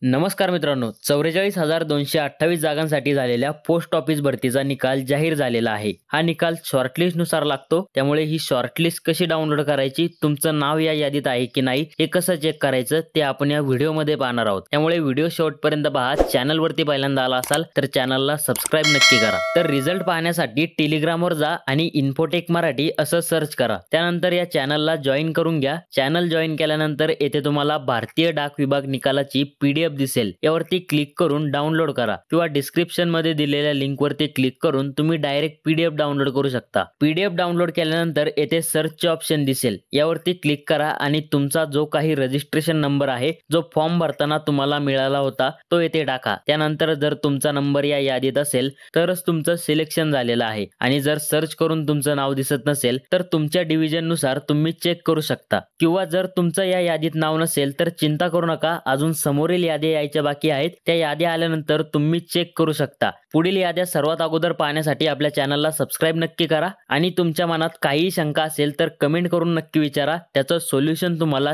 नमस्कार मित्रांनो, 44,228 जागांसाठी झालेल्या पोस्ट ऑफिस भरतीचा निकाल जाहीर झालेला आहे. हा निकाल शॉर्टलिस्टनुसार लागतो. त्यामुळे ही शॉर्टलिस्ट कशी डाउनलोड करायची, तुमचं नाव या यादीत आहे की नाही हे कसं चेक करायचं ते आपण या व्हिडिओमध्ये पाहणार आहोत. त्यामुळे व्हिडिओ शेवटपर्यंत पहा. चॅनलवरती पहिल्यांदा आला असाल तर चॅनलला सबस्क्राईब नक्की करा. तर रिझल्ट पाहण्यासाठी टेलिग्रामवर जा आणि इन्फोटेक मराठी असं सर्च करा. त्यानंतर या चॅनलला जॉईन करून घ्या. चॅनल जॉईन केल्यानंतर येथे तुम्हाला भारतीय डाक विभाग निकालाची PDF दिसेल. यावरती क्लिक करून डाउनलोड करा किंवा डिस्क्रिप्शन मध्ये दिलेल्या लिंक वरती क्लिक करून तुम्ही डायरेक्ट PDF डाउनलोड करू शकता. PDF डाउनलोड केल्यानंतर येथे सर्चचे ऑप्शन दिसेल. यावरती क्लिक करा आणि तुमचा जो काही रजिस्ट्रेशन नंबर आहे, जो फॉर्म भरताना तुम्हाला मिळाला होता, तो येथे टाका. त्यानंतर जर तुमचा नंबर या यादीत असेल तरच तुमचं सिलेक्शन झालेलं आहे आणि जर सर्च करून तुमचं नाव दिसत नसेल तर तुमच्या डिव्हिजन नुसार तुम्ही चेक करू शकता. किंवा जर तुमचं या यादीत नाव नसेल तर चिंता करू नका, अजून समोरील याद्या यायच्या बाकी आहेत. त्या याद्या आल्यानंतर तुम्ही चेक करू शकता. पुढील याद्या सर्वात अगोदर पाहण्यासाठी आपल्या चॅनलला सबस्क्राईब नक्की करा आणि तुमच्या मनात काहीही शंका असेल तर कमेंट करून नक्की विचारा. त्याचं सोल्युशन तुम्हाला